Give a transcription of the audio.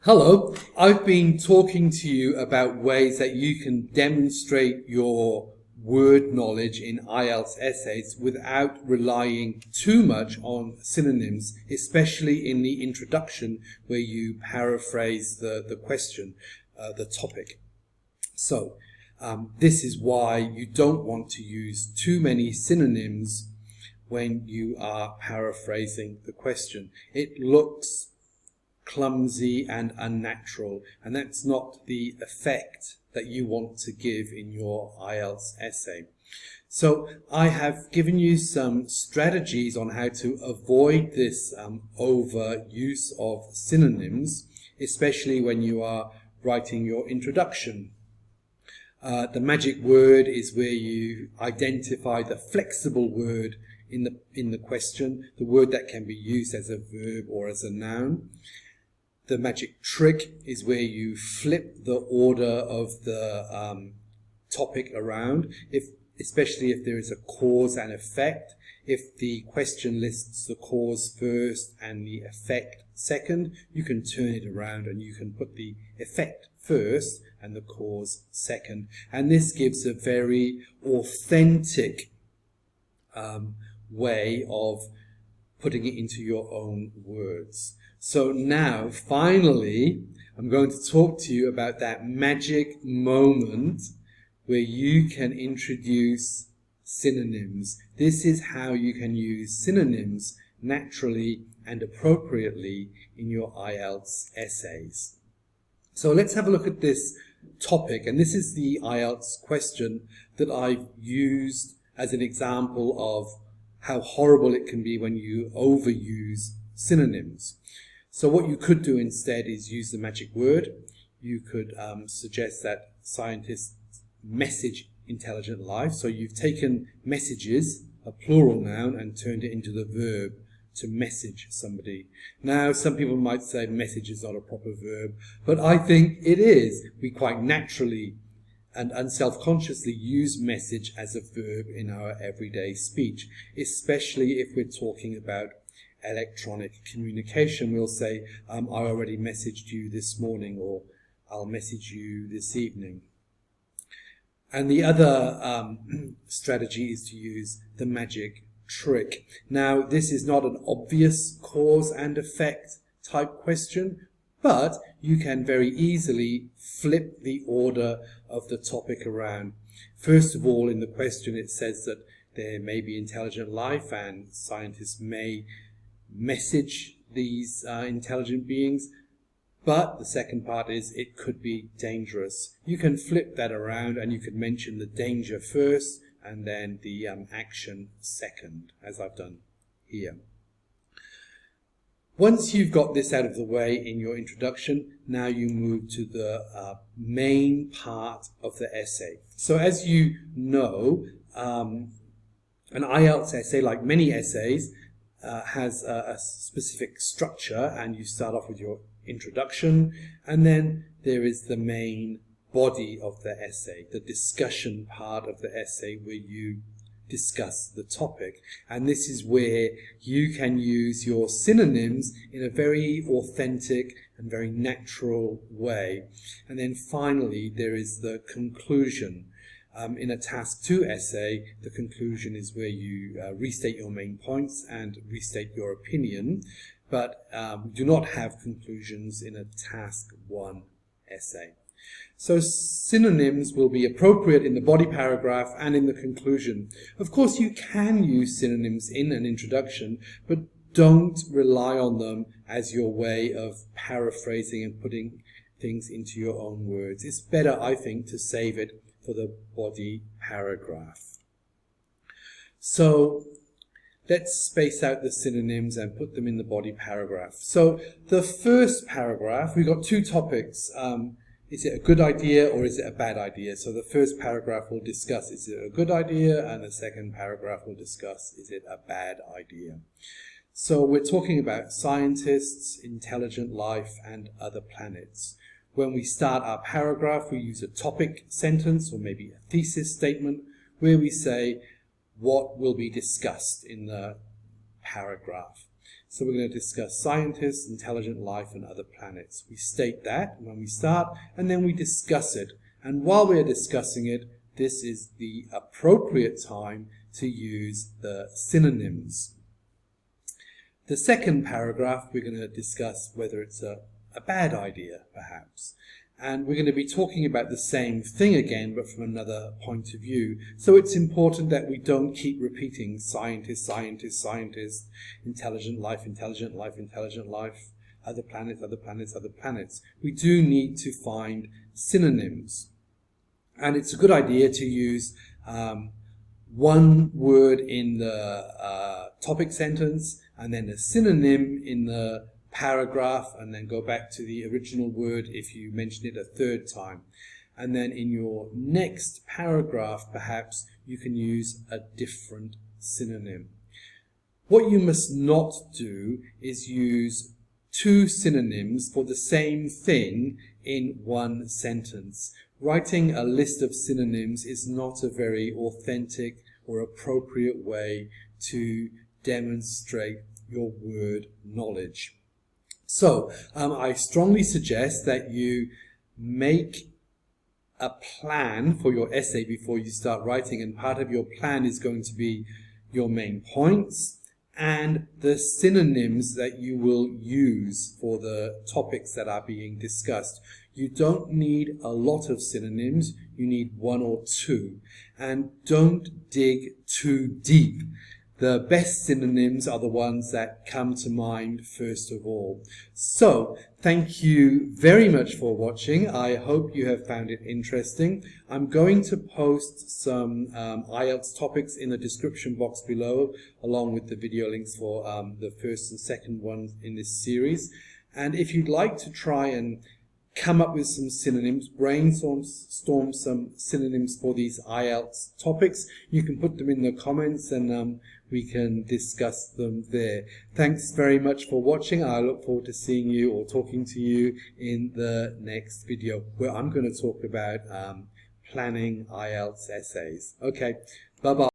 Hello, I've been talking to you about ways that you can demonstrate your word knowledge in IELTS essays without relying too much on synonyms, especially in the introduction where you paraphrase the question, the topic. So, this is why you don't want to use too many synonyms when you are paraphrasing the question. It looks clumsy and unnatural, and that's not the effect that you want to give in your IELTS essay. So I have given you some strategies on how to avoid this overuse of synonyms, especially when you are writing your introduction. The magic word is where you identify the flexible word in the question, the word that can be used as a verb or as a noun. The magic trick is where you flip the order of the topic around, especially if there is a cause and effect. If the question lists the cause first and the effect second, you can turn it around and you can put the effect first and the cause second. And this gives a very authentic way of putting it into your own words. So now, finally, I'm going to talk to you about that magic moment where you can introduce synonyms. This is how you can use synonyms naturally and appropriately in your IELTS essays. So let's have a look at this topic, and this is the IELTS question that I've used as an example of how horrible it can be when you overuse synonyms. So what you could do instead is use the magic word. You could suggest that scientists message intelligent life. So you've taken messages, a plural noun, and turned it into the verb to message somebody. Now, some people might say message is not a proper verb, but I think it is. We quite naturally and unselfconsciously use message as a verb in our everyday speech, especially if we're talking about electronic communication. We'll say, I already messaged you this morning, or I'll message you this evening. And the other strategy is to use the magic trick. Now, this is not an obvious cause and effect type question, but you can very easily flip the order of the topic around. First of all, in the question it says that there may be intelligent life and scientists may message these intelligent beings, but the second part is it could be dangerous. You can flip that around and you could mention the danger first and then the action second, as I've done here. Once you've got this out of the way in your introduction, now you move to the main part of the essay. So as you know, an IELTS essay, like many essays, has a specific structure, and you start off with your introduction, and then there is the main body of the essay, the discussion part of the essay where you discuss the topic. And this is where you can use your synonyms in a very authentic and very natural way. And then finally there is the conclusion. In a Task 2 essay, the conclusion is where you restate your main points and restate your opinion, but we do not have conclusions in a Task 1 essay. So synonyms will be appropriate in the body paragraph and in the conclusion. Of course, you can use synonyms in an introduction, but don't rely on them as your way of paraphrasing and putting things into your own words. It's better, I think, to save it for the body paragraph. So let's space out the synonyms and put them in the body paragraph. So the first paragraph, we've got two topics. Is it a good idea or is it a bad idea? So the first paragraph will discuss, is it a good idea? And the second paragraph will discuss, is it a bad idea? So we're talking about scientists, intelligent life, and other planets. When we start our paragraph, we use a topic sentence or maybe a thesis statement where we say what will be discussed in the paragraph. So we're going to discuss scientists, intelligent life, and other planets. We state that when we start, and then we discuss it. And while we're discussing it, this is the appropriate time to use the synonyms. The second paragraph, we're going to discuss whether it's a bad idea, perhaps. And we're going to be talking about the same thing again, but from another point of view. So it's important that we don't keep repeating scientist, scientist, scientist, intelligent life, intelligent life, intelligent life, other planets, other planets, other planets. We do need to find synonyms. And it's a good idea to use one word in the topic sentence and then a synonym in the paragraph, and then go back to the original word if you mention it a third time. And then in your next paragraph, perhaps you can use a different synonym. What you must not do is use two synonyms for the same thing in one sentence. Writing a list of synonyms is not a very authentic or appropriate way to demonstrate your word knowledge. So I strongly suggest that you make a plan for your essay before you start writing, and part of your plan is going to be your main points and the synonyms that you will use for the topics that are being discussed. You don't need a lot of synonyms, you need one or two, and don't dig too deep. The best synonyms are the ones that come to mind first of all. So, thank you very much for watching. I hope you have found it interesting. I'm going to post some IELTS topics in the description box below, along with the video links for the first and second ones in this series. And if you'd like to try and come up with some synonyms, brainstorm some synonyms for these IELTS topics, you can put them in the comments and we can discuss them there. Thanks very much for watching. I look forward to seeing you or talking to you in the next video, where I'm going to talk about planning IELTS essays. Okay, bye-bye.